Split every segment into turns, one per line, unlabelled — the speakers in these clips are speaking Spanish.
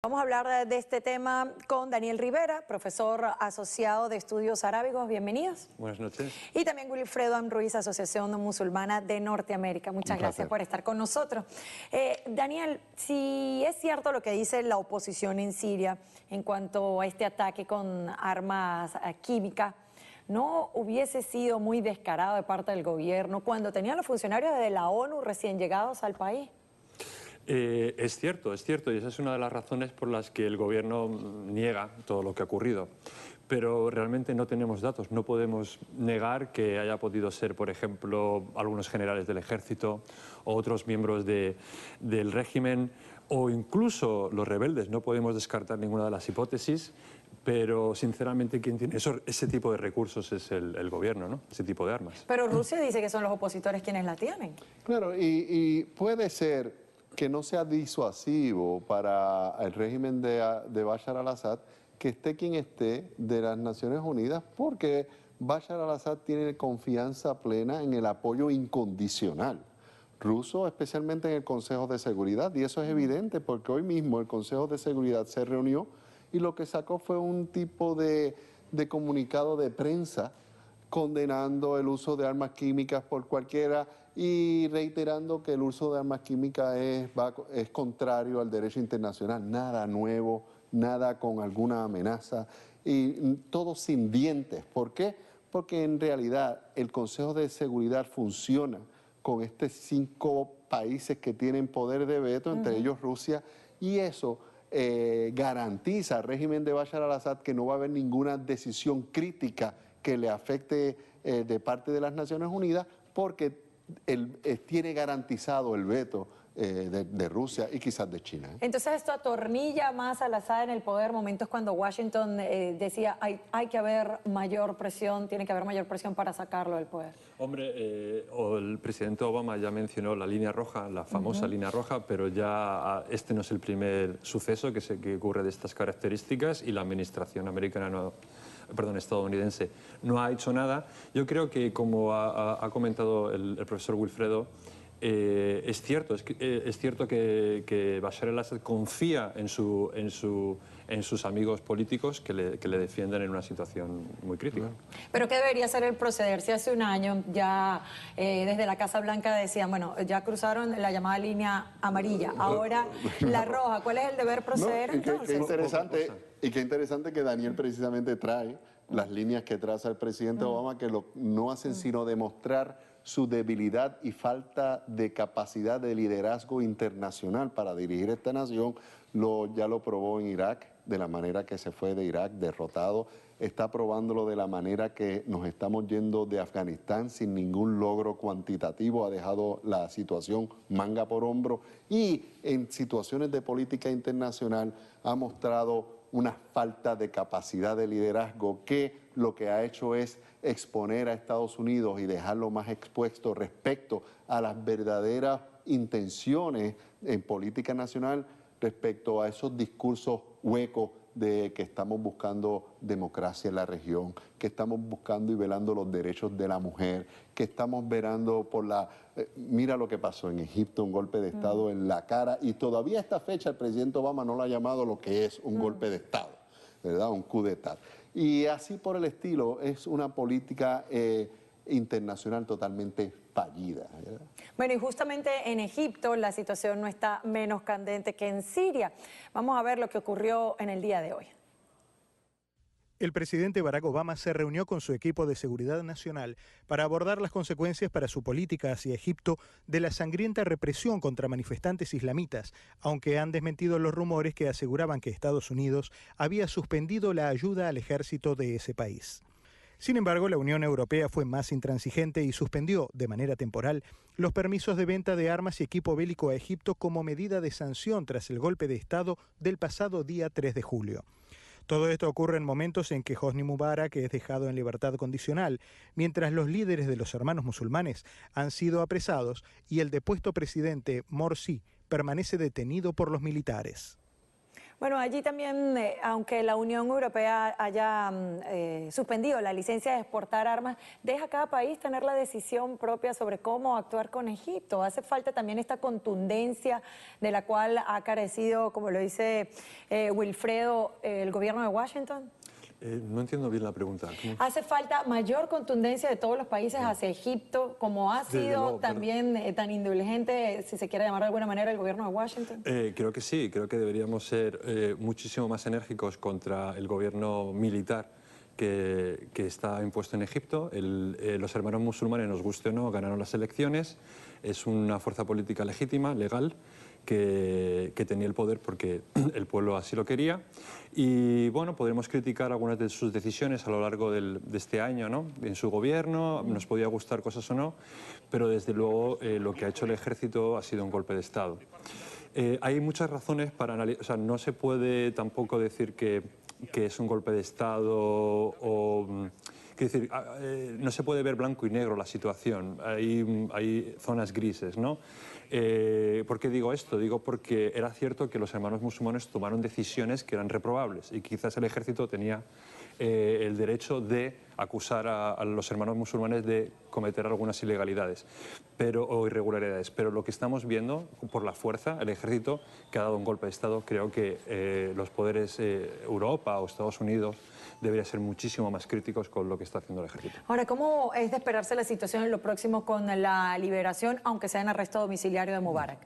Vamos a hablar de este tema con Daniel Rivera, profesor asociado de estudios arábigos. Bienvenidos.
Buenas noches.
Y también Wilfredo Amruiz, Asociación Musulmana de Norteamérica. Muchas gracias por estar con nosotros. Daniel, si es cierto lo que dice la oposición en Siria en cuanto a este ataque con armas químicas, ¿no hubiese sido muy descarado de parte del gobierno cuando tenían los funcionarios de la ONU recién llegados al país?
Es cierto, y esa es una de las razones por las que el gobierno niega todo lo que ha ocurrido. Pero realmente no tenemos datos, no podemos negar que haya podido ser, por ejemplo, algunos generales del ejército o otros miembros del régimen o incluso los rebeldes. No podemos descartar ninguna de las hipótesis, pero sinceramente quien tiene ese tipo de recursos es el gobierno, ¿no? Ese tipo de armas.
Pero Rusia dice que son los opositores quienes la tienen.
Claro, y puede ser que no sea disuasivo para el régimen de Bashar al-Assad que esté quien esté de las Naciones Unidas, porque Bashar al-Assad tiene confianza plena en el apoyo incondicional ruso, especialmente en el Consejo de Seguridad, y eso es evidente porque hoy mismo el Consejo de Seguridad se reunió y lo que sacó fue un tipo de comunicado de prensa condenando el uso de armas químicas por cualquiera y reiterando que el uso de armas químicas es contrario al derecho internacional. Nada nuevo, nada con alguna amenaza y todo sin dientes. ¿Por qué? Porque en realidad el Consejo de Seguridad funciona con estos 5 países que tienen poder de veto, entre ellos Rusia, y eso garantiza al régimen de Bashar al-Assad que no va a haber ninguna decisión crítica que le afecte de parte de las Naciones Unidas, porque tiene garantizado el veto de Rusia y quizás de China.
Entonces esto atornilla más al Assad en el poder, momentos cuando Washington decía hay que haber mayor presión, tiene que haber mayor presión para sacarlo del poder.
Hombre, el presidente Obama ya mencionó la línea roja, la famosa línea roja, pero ya este no es el primer suceso que ocurre de estas características y la administración estadounidense no ha hecho nada. Yo creo que, como ha comentado el profesor Wilfredo, es cierto que Bashar al-Assad confía en sus amigos políticos que le defienden en una situación muy crítica.
¿Pero qué debería ser el proceder? Si hace un año ya desde la Casa Blanca decían, bueno, ya cruzaron la llamada línea amarilla, ahora la roja, ¿cuál es el deber proceder entonces?
Qué interesante que Daniel precisamente trae las líneas que traza el presidente Obama, que no hacen sino demostrar su debilidad y falta de capacidad de liderazgo internacional para dirigir esta nación. Ya lo probó en Irak, de la manera que se fue de Irak derrotado. Está probándolo de la manera que nos estamos yendo de Afganistán sin ningún logro cuantitativo. Ha dejado la situación manga por hombro. Y en situaciones de política internacional ha mostrado una falta de capacidad de liderazgo que lo que ha hecho es exponer a Estados Unidos y dejarlo más expuesto respecto a las verdaderas intenciones en política nacional, respecto a esos discursos huecos de que estamos buscando democracia en la región, que estamos buscando y velando los derechos de la mujer, que estamos velando por mira lo que pasó en Egipto, un golpe de Estado en la cara, y todavía a esta fecha el presidente Obama no lo ha llamado lo que es un golpe de Estado, ¿verdad? Un coup d'etat. Y así por el estilo, es una política internacional totalmente fallida, ¿verdad?
Bueno, y justamente en Egipto la situación no está menos candente que en Siria. Vamos a ver lo que ocurrió en el día de hoy.
El presidente Barack Obama se reunió con su equipo de seguridad nacional para abordar las consecuencias para su política hacia Egipto de la sangrienta represión contra manifestantes islamitas, aunque han desmentido los rumores que aseguraban que Estados Unidos había suspendido la ayuda al ejército de ese país. Sin embargo, la Unión Europea fue más intransigente y suspendió, de manera temporal, los permisos de venta de armas y equipo bélico a Egipto como medida de sanción tras el golpe de Estado del pasado día 3 de julio. Todo esto ocurre en momentos en que Hosni Mubarak es dejado en libertad condicional, mientras los líderes de los hermanos musulmanes han sido apresados y el depuesto presidente Morsi permanece detenido por los militares.
Bueno, allí también, aunque la Unión Europea haya suspendido la licencia de exportar armas, deja a cada país tener la decisión propia sobre cómo actuar con Egipto. Hace falta también esta contundencia de la cual ha carecido, como lo dice Wilfredo, el gobierno de Washington.
No entiendo bien la pregunta.
¿Hace falta mayor contundencia de todos los países hacia Egipto, como ha sido también tan indulgente, si se quiere llamar de alguna manera, el gobierno de Washington?
Creo que sí, creo que deberíamos ser muchísimo más enérgicos contra el gobierno militar que está impuesto en Egipto. Los hermanos musulmanes, nos guste o no, ganaron las elecciones. Es una fuerza política legítima, legal, que tenía el poder porque el pueblo así lo quería. Y bueno, podremos criticar algunas de sus decisiones a lo largo de este año, ¿no? En su gobierno, nos podía gustar cosas o no, pero desde luego lo que ha hecho el ejército ha sido un golpe de Estado. Hay muchas razones para analizar, o sea, no se puede tampoco decir que es un golpe de Estado o... Es decir, no se puede ver blanco y negro la situación, hay zonas grises, ¿no? ¿Por qué digo esto? Digo porque era cierto que los hermanos musulmanes tomaron decisiones que eran reprobables y quizás el ejército tenía el derecho de acusar a los hermanos musulmanes de cometer algunas ilegalidades o irregularidades. Pero lo que estamos viendo, por la fuerza, el ejército que ha dado un golpe de Estado, creo que los poderes Europa o Estados Unidos deberían ser muchísimo más críticos con lo que está haciendo el ejército.
Ahora, ¿cómo es de esperarse la situación en lo próximo con la liberación, aunque sea en arresto domiciliario de Mubarak?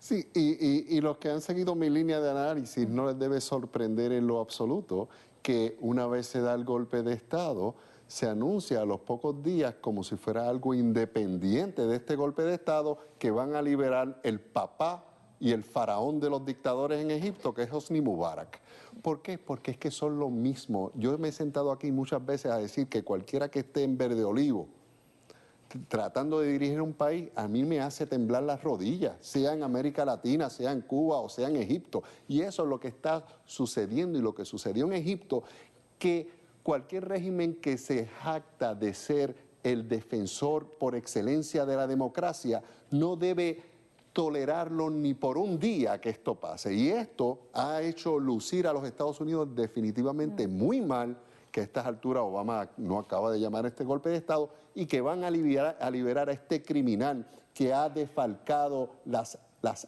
Sí, y los que han seguido mi línea de análisis no les debe sorprender en lo absoluto que una vez se da el golpe de Estado, se anuncia a los pocos días como si fuera algo independiente de este golpe de Estado que van a liberar el papá y el faraón de los dictadores en Egipto, que es Hosni Mubarak. ¿Por qué? Porque es que son lo mismo. Yo me he sentado aquí muchas veces a decir que cualquiera que esté en verde olivo tratando de dirigir un país, a mí me hace temblar las rodillas, sea en América Latina, sea en Cuba o sea en Egipto. Y eso es lo que está sucediendo y lo que sucedió en Egipto, que cualquier régimen que se jacta de ser el defensor por excelencia de la democracia no debe tolerarlo ni por un día que esto pase. Y esto ha hecho lucir a los Estados Unidos definitivamente muy mal, que a estas alturas Obama no acaba de llamar este golpe de Estado, y que van a liberar a este criminal que ha defalcado las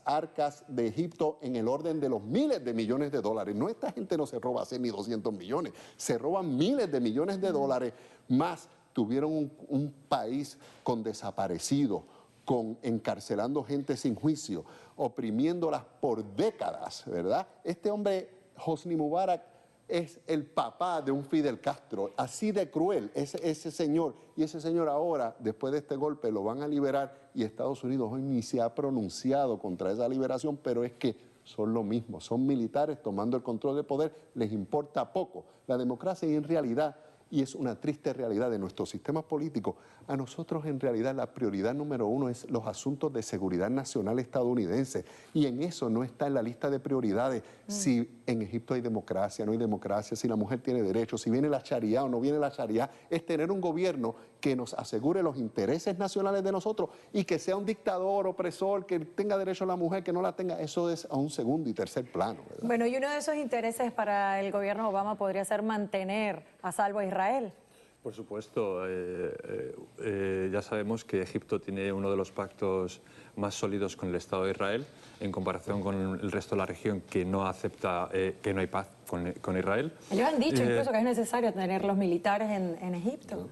arcas de Egipto en el orden de los miles de millones de dólares. No, esta gente no se roba 100 ni 200 millones, se roban miles de millones de dólares, más tuvieron un país con desaparecidos, encarcelando gente sin juicio, oprimiéndolas por décadas, ¿verdad? Este hombre, Hosni Mubarak, es el papá de un Fidel Castro, así de cruel ese señor. Y ese señor ahora, después de este golpe, lo van a liberar y Estados Unidos hoy ni se ha pronunciado contra esa liberación, pero es que son lo mismo, son militares tomando el control del poder, les importa poco la democracia y en realidad, y es una triste realidad de nuestros sistemas políticos, a nosotros en realidad la prioridad número uno es los asuntos de seguridad nacional estadounidense y en eso no está en la lista de prioridades si en Egipto hay democracia, no hay democracia, si la mujer tiene derechos, si viene la Sharia o no viene la Sharia, es tener un gobierno que nos asegure los intereses nacionales de nosotros y que sea un dictador, opresor, que tenga derecho a la mujer, que no la tenga, eso es a un segundo y tercer plano, ¿verdad?
Bueno, y uno de esos intereses para el gobierno Obama podría ser mantener a salvo a Israel.
Por supuesto, ya sabemos que Egipto tiene uno de los pactos más sólidos con el Estado de Israel, en comparación con el resto de la región que no acepta que no hay paz con Israel.
Ellos han dicho incluso que es necesario tener los militares en Egipto.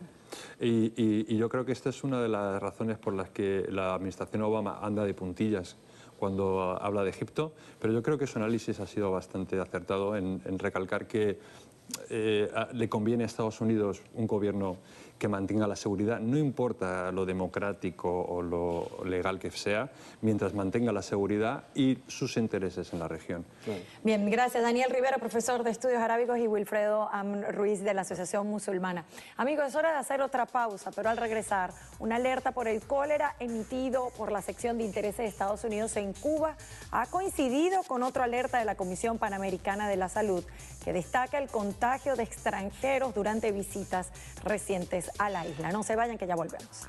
Y yo creo que esta es una de las razones por las que la administración Obama anda de puntillas cuando habla de Egipto, pero yo creo que su análisis ha sido bastante acertado en recalcar que le conviene a Estados Unidos un gobierno que mantenga la seguridad, no importa lo democrático o lo legal que sea, mientras mantenga la seguridad y sus intereses en la región.
Bien, gracias. Daniel Rivera, profesor de Estudios Arábigos, y Wilfredo Ruiz de la Asociación Musulmana. Amigos, es hora de hacer otra pausa, pero al regresar, una alerta por el cólera emitido por la sección de intereses de Estados Unidos en Cuba ha coincidido con otra alerta de la Comisión Panamericana de la Salud, que destaca el contagio de extranjeros durante visitas recientes a la isla. No se vayan, que ya volvemos.